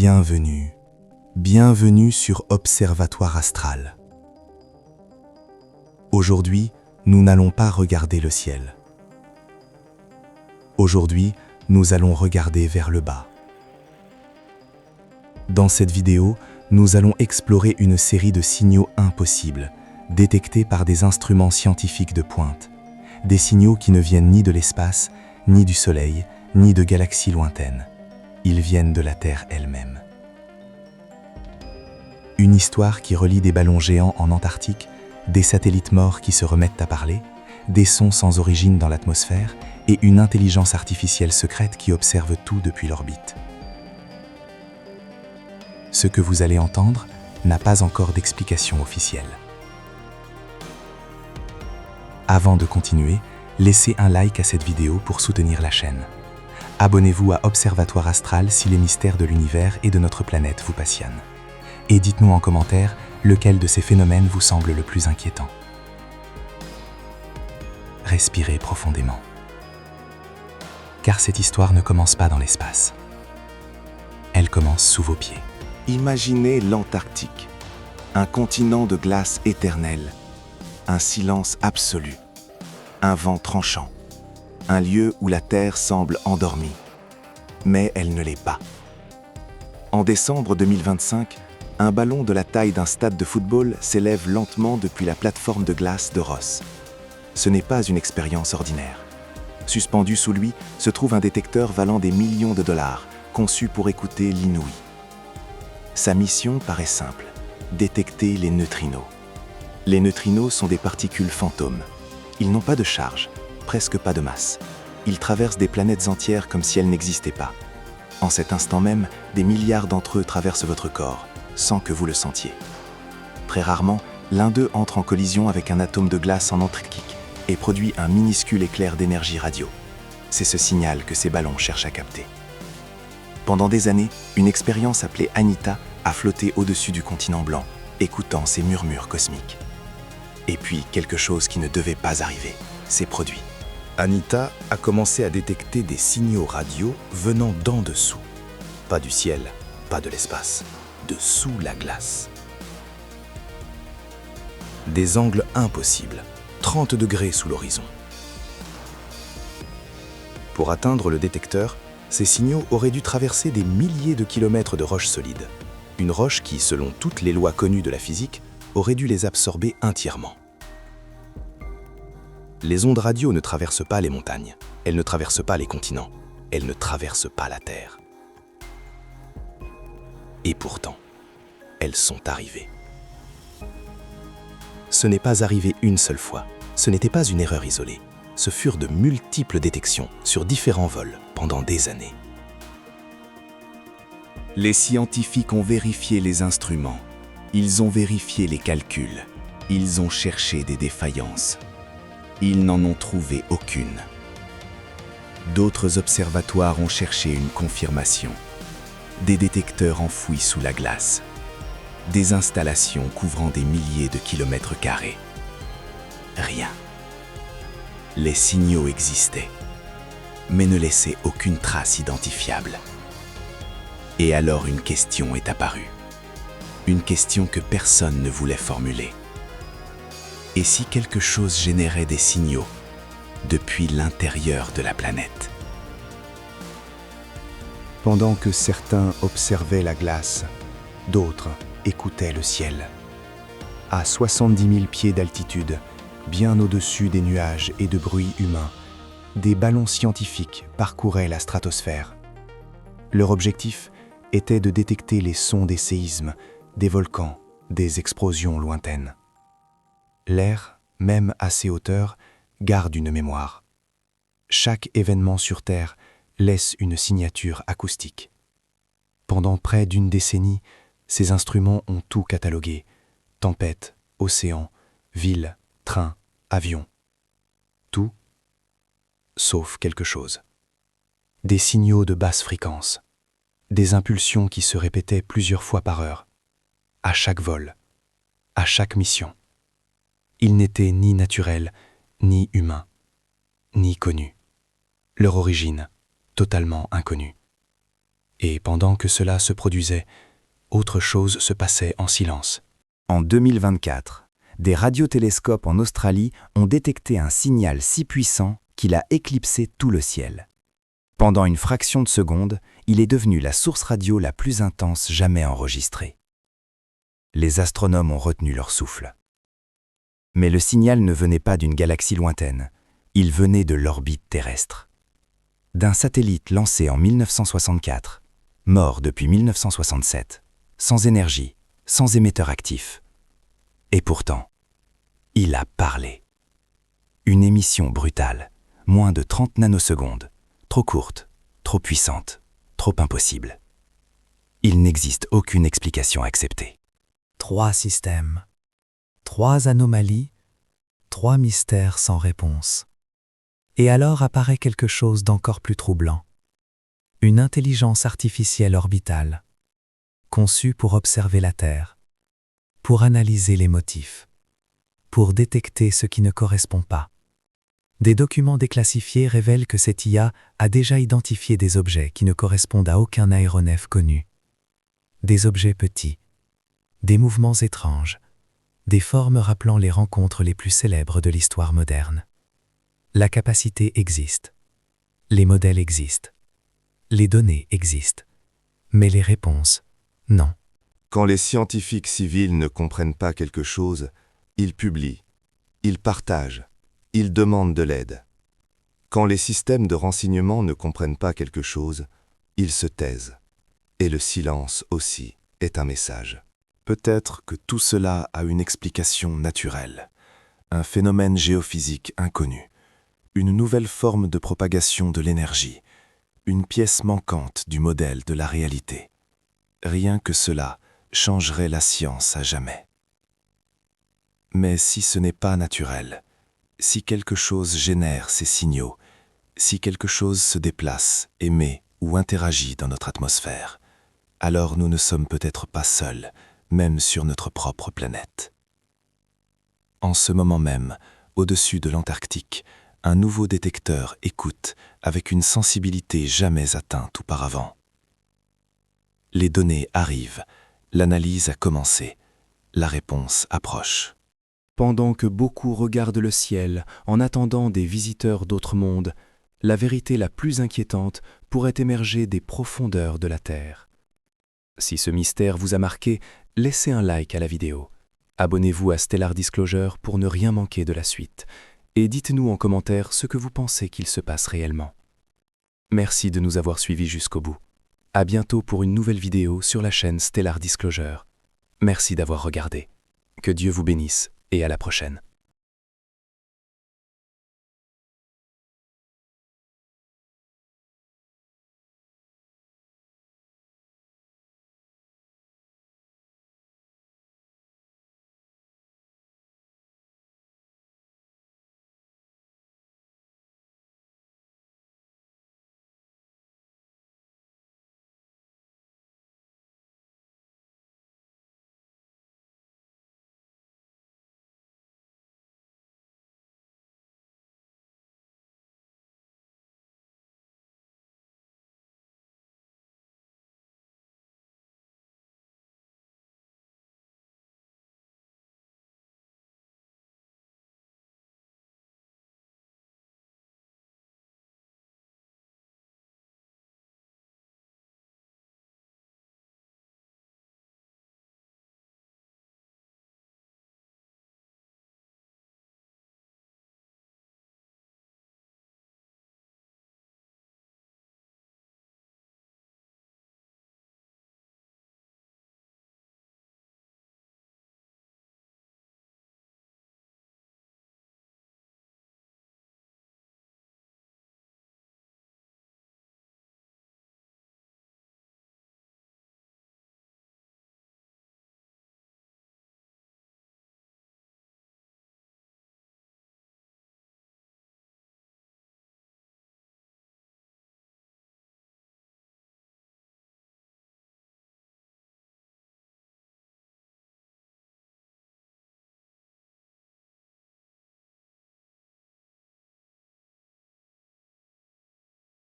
Bienvenue, bienvenue sur Observatoire Astral. Aujourd'hui, nous n'allons pas regarder le ciel. Aujourd'hui, nous allons regarder vers le bas. Dans cette vidéo, nous allons explorer une série de signaux impossibles, détectés par des instruments scientifiques de pointe. Des signaux qui ne viennent ni de l'espace, ni du Soleil, ni de galaxies lointaines. Ils viennent de la Terre elle-même. Une histoire qui relie des ballons géants en Antarctique, des satellites morts qui se remettent à parler, des sons sans origine dans l'atmosphère et une intelligence artificielle secrète qui observe tout depuis l'orbite. Ce que vous allez entendre n'a pas encore d'explication officielle. Avant de continuer, laissez un like à cette vidéo pour soutenir la chaîne. Abonnez-vous à Observatoire Astral si les mystères de l'univers et de notre planète vous passionnent. Et dites-nous en commentaire lequel de ces phénomènes vous semble le plus inquiétant. Respirez profondément. Car cette histoire ne commence pas dans l'espace. Elle commence sous vos pieds. Imaginez l'Antarctique, un continent de glace éternelle, un silence absolu, un vent tranchant, un lieu où la Terre semble endormie, mais elle ne l'est pas. En décembre 2025, un ballon de la taille d'un stade de football s'élève lentement depuis la plateforme de glace de Ross. Ce n'est pas une expérience ordinaire. Suspendu sous lui se trouve un détecteur valant des millions de dollars, conçu pour écouter l'inouï. Sa mission paraît simple, détecter les neutrinos. Les neutrinos sont des particules fantômes. Ils n'ont pas de charge, presque pas de masse. Ils traversent des planètes entières comme si elles n'existaient pas. En cet instant même, des milliards d'entre eux traversent votre corps, sans que vous le sentiez. Très rarement, l'un d'eux entre en collision avec un atome de glace en Antarctique et produit un minuscule éclair d'énergie radio. C'est ce signal que ces ballons cherchent à capter. Pendant des années, une expérience appelée Anita a flotté au-dessus du continent blanc, écoutant ces murmures cosmiques. Et puis, quelque chose qui ne devait pas arriver s'est produit. Anita a commencé à détecter des signaux radio venant d'en dessous. Pas du ciel, pas de l'espace, de sous la glace. Des angles impossibles, 30 degrés sous l'horizon. Pour atteindre le détecteur, ces signaux auraient dû traverser des milliers de kilomètres de roches solides. Une roche qui, selon toutes les lois connues de la physique, aurait dû les absorber entièrement. Les ondes radio ne traversent pas les montagnes, elles ne traversent pas les continents, elles ne traversent pas la Terre. Et pourtant, elles sont arrivées. Ce n'est pas arrivé une seule fois, ce n'était pas une erreur isolée. Ce furent de multiples détections sur différents vols pendant des années. Les scientifiques ont vérifié les instruments, ils ont vérifié les calculs, ils ont cherché des défaillances. Ils n'en ont trouvé aucune. D'autres observatoires ont cherché une confirmation. Des détecteurs enfouis sous la glace. Des installations couvrant des milliers de kilomètres carrés. Rien. Les signaux existaient, mais ne laissaient aucune trace identifiable. Et alors une question est apparue. Une question que personne ne voulait formuler. Et si quelque chose générait des signaux depuis l'intérieur de la planète? Pendant que certains observaient la glace, d'autres écoutaient le ciel. À 70 000 pieds d'altitude, bien au-dessus des nuages et de bruits humains, des ballons scientifiques parcouraient la stratosphère. Leur objectif était de détecter les sons des séismes, des volcans, des explosions lointaines. L'air, même à ces hauteurs, garde une mémoire. Chaque événement sur Terre laisse une signature acoustique. Pendant près d'une décennie, ces instruments ont tout catalogué. Tempêtes, océans, villes, trains, avions. Tout, sauf quelque chose. Des signaux de basse fréquence. Des impulsions qui se répétaient plusieurs fois par heure. À chaque vol, à chaque mission. Ils n'étaient ni naturels, ni humains, ni connus. Leur origine, totalement inconnue. Et pendant que cela se produisait, autre chose se passait en silence. En 2024, des radiotélescopes en Australie ont détecté un signal si puissant qu'il a éclipsé tout le ciel. Pendant une fraction de seconde, il est devenu la source radio la plus intense jamais enregistrée. Les astronomes ont retenu leur souffle. Mais le signal ne venait pas d'une galaxie lointaine, il venait de l'orbite terrestre. D'un satellite lancé en 1964, mort depuis 1967, sans énergie, sans émetteur actif. Et pourtant, il a parlé. Une émission brutale, moins de 30 nanosecondes, trop courte, trop puissante, trop impossible. Il n'existe aucune explication acceptée. 3 systèmes, 3 anomalies, 3 mystères sans réponse. Et alors apparaît quelque chose d'encore plus troublant. Une intelligence artificielle orbitale, conçue pour observer la Terre, pour analyser les motifs, pour détecter ce qui ne correspond pas. Des documents déclassifiés révèlent que cette IA a déjà identifié des objets qui ne correspondent à aucun aéronef connu. Des objets petits, des mouvements étranges, des formes rappelant les rencontres les plus célèbres de l'histoire moderne. La capacité existe, les modèles existent, les données existent, mais les réponses, non. Quand les scientifiques civils ne comprennent pas quelque chose, ils publient, ils partagent, ils demandent de l'aide. Quand les systèmes de renseignement ne comprennent pas quelque chose, ils se taisent. Et le silence aussi est un message. Peut-être que tout cela a une explication naturelle, un phénomène géophysique inconnu, une nouvelle forme de propagation de l'énergie, une pièce manquante du modèle de la réalité. Rien que cela changerait la science à jamais. Mais si ce n'est pas naturel, si quelque chose génère ces signaux, si quelque chose se déplace, émet ou interagit dans notre atmosphère, alors nous ne sommes peut-être pas seuls, même sur notre propre planète. En ce moment même, au-dessus de l'Antarctique, un nouveau détecteur écoute avec une sensibilité jamais atteinte auparavant. Les données arrivent, l'analyse a commencé, la réponse approche. Pendant que beaucoup regardent le ciel en attendant des visiteurs d'autres mondes, la vérité la plus inquiétante pourrait émerger des profondeurs de la Terre. Si ce mystère vous a marqué, laissez un like à la vidéo. Abonnez-vous à Stellar Disclosure pour ne rien manquer de la suite. Et dites-nous en commentaire ce que vous pensez qu'il se passe réellement. Merci de nous avoir suivis jusqu'au bout. À bientôt pour une nouvelle vidéo sur la chaîne Stellar Disclosure. Merci d'avoir regardé. Que Dieu vous bénisse et à la prochaine.